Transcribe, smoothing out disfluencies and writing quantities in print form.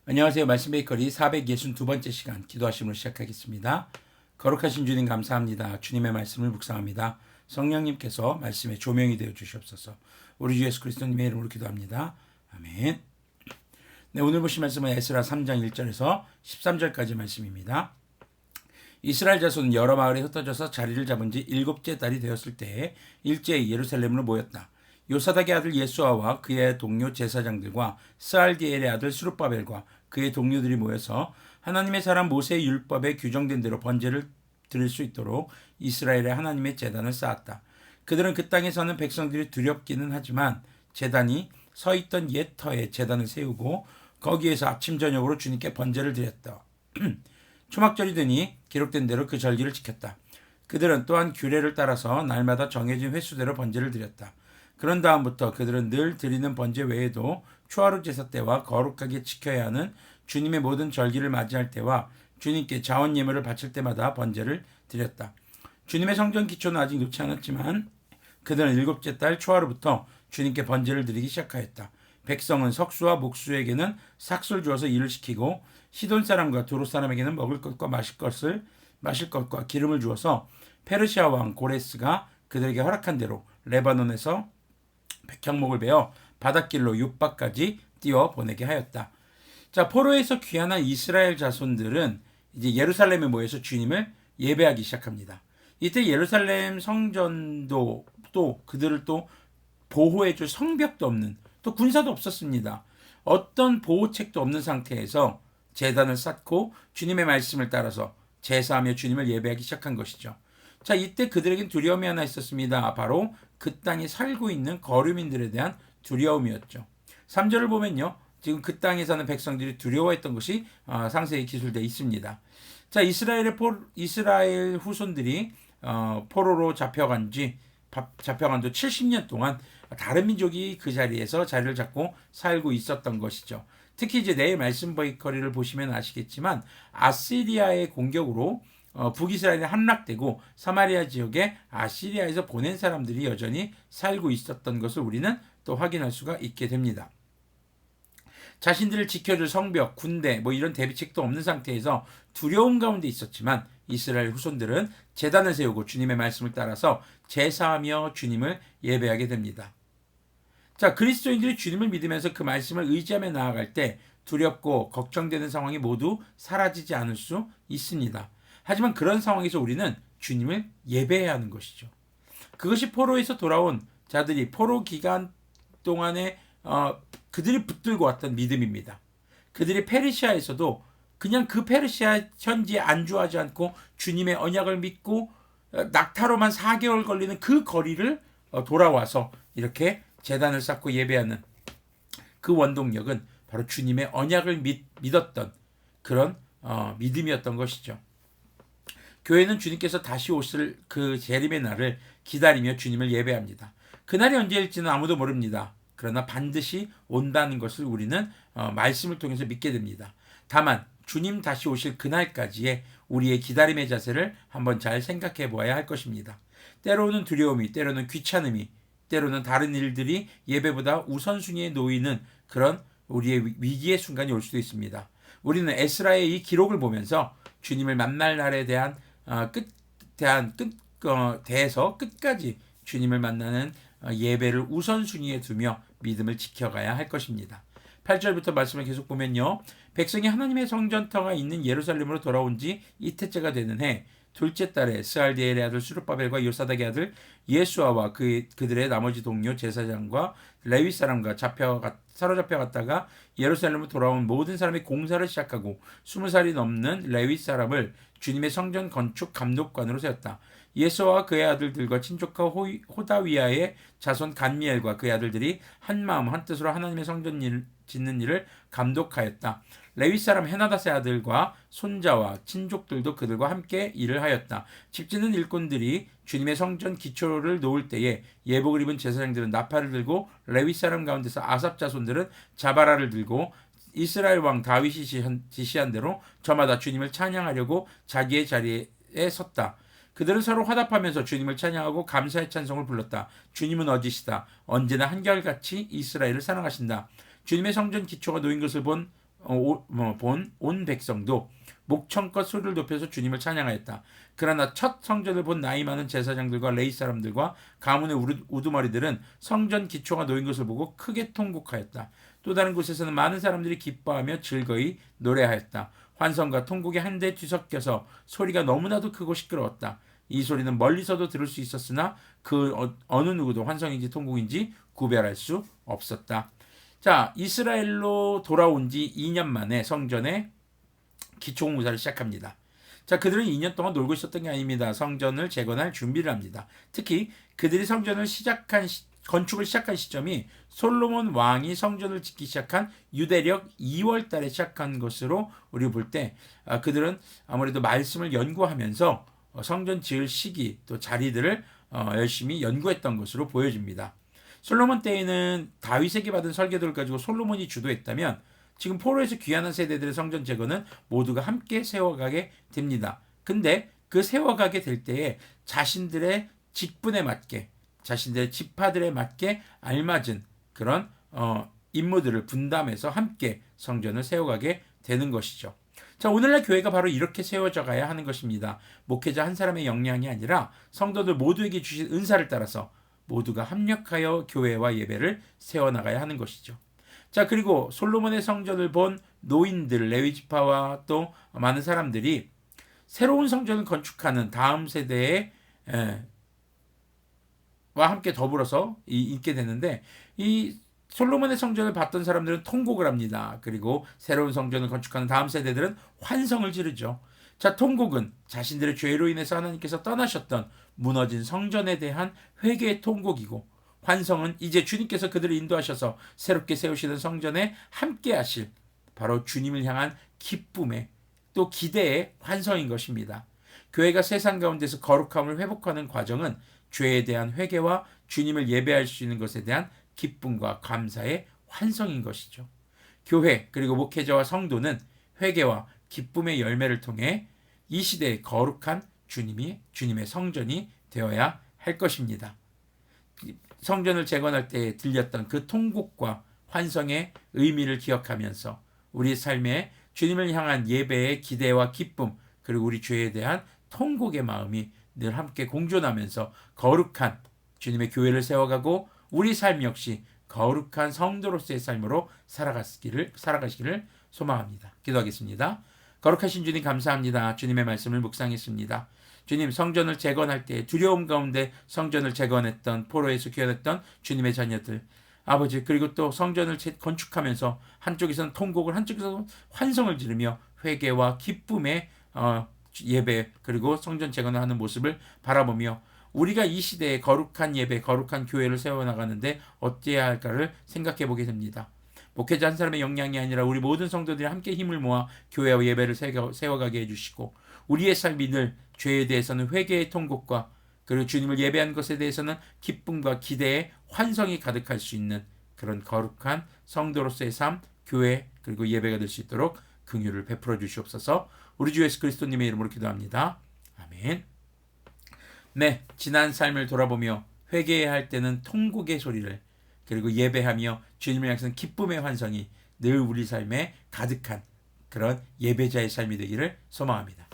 안녕하세요. 말씀 베이커리 462번째 시간 기도하심으로 시작하겠습니다. 거룩하신 주님 감사합니다. 주님의 말씀을 묵상합니다. 성령님께서 말씀의 조명이 되어 주시옵소서. 우리 주 예수 그리스도님의 이름으로 기도합니다. 아멘. 네, 오늘 보실 말씀은 에스라 3장 1절에서 13절까지 말씀입니다. 이스라엘 자손은 여러 마을에 흩어져서 자리를 잡은 지 7째 달이 되었을 때에 일제히 예루살렘으로 모였다. 요사닥의 아들 예수아와 그의 동료 제사장들과 스알디엘의 아들 스룹바벨과 그의 동료들이 모여서 하나님의 사람 모세의 율법에 규정된 대로 번제를 드릴 수 있도록 이스라엘의 하나님의 제단을 쌓았다. 그들은 그 땅에 사는 백성들이 두렵기는 하지만 제단이 서 있던 옛 터에 제단을 세우고 거기에서 아침 저녁으로 주님께 번제를 드렸다. 초막절이 되니 기록된 대로 그 절기를 지켰다. 그들은 또한 규례를 따라서 날마다 정해진 횟수대로 번제를 드렸다. 그런 다음부터 그들은 늘 드리는 번제 외에도 초하루 제사 때와 거룩하게 지켜야 하는 주님의 모든 절기를 맞이할 때와 주님께 자원 예물을 바칠 때마다 번제를 드렸다. 주님의 성전 기초는 아직 놓지 않았지만 그들은 7째 달 초하루부터 주님께 번제를 드리기 시작하였다. 백성은 석수와 목수에게는 삭슬 주어서 일을 시키고 시돈 사람과 두로 사람에게는 먹을 것과 마실 것과 기름을 주어서 페르시아 왕 고레스가 그들에게 허락한 대로 레바논에서 백향목을 베어 바닷길로 윗바까지 띄워 보내게 하였다. 자, 포로에서 귀환한 이스라엘 자손들은 이제 예루살렘에 모여서 주님을 예배하기 시작합니다. 이때 예루살렘 성전도 또 그들을 또 보호해줄 성벽도 없는 또 군사도 없었습니다. 어떤 보호책도 없는 상태에서 제단을 쌓고 주님의 말씀을 따라서 제사하며 주님을 예배하기 시작한 것이죠. 자, 이때 그들에겐 두려움이 하나 있었습니다. 바로 그 땅에 살고 있는 거류민들에 대한 두려움이었죠. 3절을 보면요. 지금 그 땅에 사는 백성들이 두려워했던 것이 상세히 기술되어 있습니다. 자, 이스라엘 후손들이 포로로 잡혀간 지 70년 동안 다른 민족이 그 자리에서 자리를 잡고 살고 있었던 것이죠. 특히 이제 내일 말씀 베이커리를 보시면 아시겠지만 아시리아의 공격으로 북이스라엘이 함락되고 사마리아 지역에 아시리아에서 보낸 사람들이 여전히 살고 있었던 것을 우리는 또 확인할 수가 있게 됩니다. 자신들을 지켜줄 성벽, 군대 이런 대비책도 없는 상태에서 두려움 가운데 있었지만 이스라엘 후손들은 제단을 세우고 주님의 말씀을 따라서 제사하며 주님을 예배하게 됩니다. 자, 그리스도인들이 주님을 믿으면서 그 말씀을 의지하며 나아갈 때 두렵고 걱정되는 상황이 모두 사라지지 않을 수 있습니다. 하지만 그런 상황에서 우리는 주님을 예배해야 하는 것이죠. 그것이 포로에서 돌아온 자들이 포로 기간 동안에 그들이 붙들고 왔던 믿음입니다. 그들이 페르시아에서도 그냥 그 페르시아 현지에 안주하지 않고 주님의 언약을 믿고 낙타로만 4개월 걸리는 그 거리를 돌아와서 이렇게 제단을 쌓고 예배하는 그 원동력은 바로 주님의 언약을 믿었던 그런 믿음이었던 것이죠. 교회는 주님께서 다시 오실 그 재림의 날을 기다리며 주님을 예배합니다. 그날이 언제일지는 아무도 모릅니다. 그러나 반드시 온다는 것을 우리는 말씀을 통해서 믿게 됩니다. 다만 주님 다시 오실 그날까지의 우리의 기다림의 자세를 한번 잘 생각해 보아야 할 것입니다. 때로는 두려움이, 때로는 귀찮음이, 때로는 다른 일들이 예배보다 우선순위에 놓이는 그런 우리의 위기의 순간이 올 수도 있습니다. 우리는 에스라의 이 기록을 보면서 주님을 만날 날에 대해서 끝까지 주님을 만나는 예배를 우선순위에 두며 믿음을 지켜가야 할 것입니다. 8절부터 말씀을 계속 보면요. 백성이 하나님의 성전터가 있는 예루살렘으로 돌아온 지 이태째가 되는 해 둘째 달에 스알디엘의 아들 스룹바벨과 요사닥의 아들 예수아와 그들의 나머지 동료 제사장과 레위 사람과 사로잡혀 갔다가 예루살렘으로 돌아온 모든 사람이 공사를 시작하고 20살이 넘는 레위 사람을 주님의 성전 건축 감독관으로 세웠다. 예수와 그의 아들들과 친족과 호다위아의 자손 간미엘과 그의 아들들이 한마음 한뜻으로 하나님의 성전 짓는 일을 감독하였다. 레위 사람 헤나닷의 아들과 손자와 친족들도 그들과 함께 일을 하였다. 집짓는 일꾼들이 주님의 성전 기초를 놓을 때에 예복을 입은 제사장들은 나팔을 들고 레위 사람 가운데서 아삽 자손들은 자바라를 들고 이스라엘 왕 다윗이 지시한 대로 저마다 주님을 찬양하려고 자기의 자리에 섰다. 그들은 서로 화답하면서 주님을 찬양하고 감사의 찬송을 불렀다. 주님은 어디시다. 언제나 한결같이 이스라엘을 사랑하신다. 주님의 성전 기초가 놓인 것을 본 본 온 백성도 목청껏 소리를 높여서 주님을 찬양하였다. 그러나 첫 성전을 본 나이 많은 제사장들과 레위 사람들과 가문의 우두머리들은 성전 기초가 놓인 것을 보고 크게 통곡하였다. 또 다른 곳에서는 많은 사람들이 기뻐하며 즐거이 노래하였다. 환성과 통곡이 한데 뒤섞여서 소리가 너무나도 크고 시끄러웠다. 이 소리는 멀리서도 들을 수 있었으나 그 어느 누구도 환성인지 통곡인지 구별할 수 없었다. 자, 이스라엘로 돌아온 지 2년 만에 성전의 기초공사를 시작합니다. 자, 그들은 2년 동안 놀고 있었던 게 아닙니다. 성전을 재건할 준비를 합니다. 특히 그들이 건축을 시작한 시점이 솔로몬 왕이 성전을 짓기 시작한 유대력 2월 달에 시작한 것으로 우리 볼 때 그들은 아무래도 말씀을 연구하면서 성전 지을 시기 또 자리들을 열심히 연구했던 것으로 보여집니다. 솔로몬 때에는 다윗에게 받은 설계도를 가지고 솔로몬이 주도했다면 지금 포로에서 귀환한 세대들의 성전 재건은 모두가 함께 세워가게 됩니다. 근데 그 세워가게 될 때에 자신들의 직분에 맞게 자신들의 지파들에 맞게 알맞은 그런 임무들을 분담해서 함께 성전을 세워가게 되는 것이죠. 자, 오늘날 교회가 바로 이렇게 세워져 가야 하는 것입니다. 목회자 한 사람의 역량이 아니라 성도들 모두에게 주신 은사를 따라서 모두가 합력하여 교회와 예배를 세워나가야 하는 것이죠. 자, 그리고 솔로몬의 성전을 본 노인들, 레위 지파와 또 많은 사람들이 새로운 성전을 건축하는 다음 세대의 와 함께 더불어서 있게 되는데 이 솔로몬의 성전을 봤던 사람들은 통곡을 합니다. 그리고 새로운 성전을 건축하는 다음 세대들은 환성을 지르죠. 자, 통곡은 자신들의 죄로 인해서 하나님께서 떠나셨던 무너진 성전에 대한 회개의 통곡이고, 환성은 이제 주님께서 그들을 인도하셔서 새롭게 세우시는 성전에 함께 하실 바로 주님을 향한 기쁨의 또 기대의 환성인 것입니다. 교회가 세상 가운데서 거룩함을 회복하는 과정은 죄에 대한 회개와 주님을 예배할 수 있는 것에 대한 기쁨과 감사의 환성인 것이죠. 교회 그리고 목회자와 성도는 회개와 기쁨의 열매를 통해 이 시대의 거룩한 주님의 성전이 되어야 할 것입니다. 성전을 재건할 때 들렸던 그 통곡과 환성의 의미를 기억하면서 우리 삶에 주님을 향한 예배의 기대와 기쁨 그리고 우리 죄에 대한 통곡의 마음이 늘 함께 공존하면서 거룩한 주님의 교회를 세워가고 우리 삶 역시 거룩한 성도로서의 삶으로 살아가시기를 소망합니다. 기도하겠습니다. 거룩하신 주님 감사합니다. 주님의 말씀을 묵상했습니다. 주님, 성전을 재건할 때 두려움 가운데 성전을 재건했던 포로에서 귀환했던 주님의 자녀들 아버지, 그리고 또 성전을 건축하면서 한쪽에서는 통곡을 한쪽에서는 환성을 지르며 회개와 기쁨의 예배 그리고 성전 재건을 하는 모습을 바라보며 우리가 이 시대에 거룩한 예배, 거룩한 교회를 세워나가는데 어찌해야 할까를 생각해 보게 됩니다. 목회자 한 사람의 역량이 아니라 우리 모든 성도들이 함께 힘을 모아 교회와 예배를 세워가게 해주시고 우리의 삶이 늘 죄에 대해서는 회개의 통곡과 그리고 주님을 예배한 것에 대해서는 기쁨과 기대의 환성이 가득할 수 있는 그런 거룩한 성도로서의 삶, 교회 그리고 예배가 될 수 있도록 긍휼을 베풀어 주시옵소서. 우리 주 예수 그리스도님의 이름으로 기도합니다. 아멘. 네, 지난 삶을 돌아보며 회개해야 할 때는 통곡의 소리를 그리고 예배하며 주님을 향해서는 기쁨의 환성이 늘 우리 삶에 가득한 그런 예배자의 삶이 되기를 소망합니다.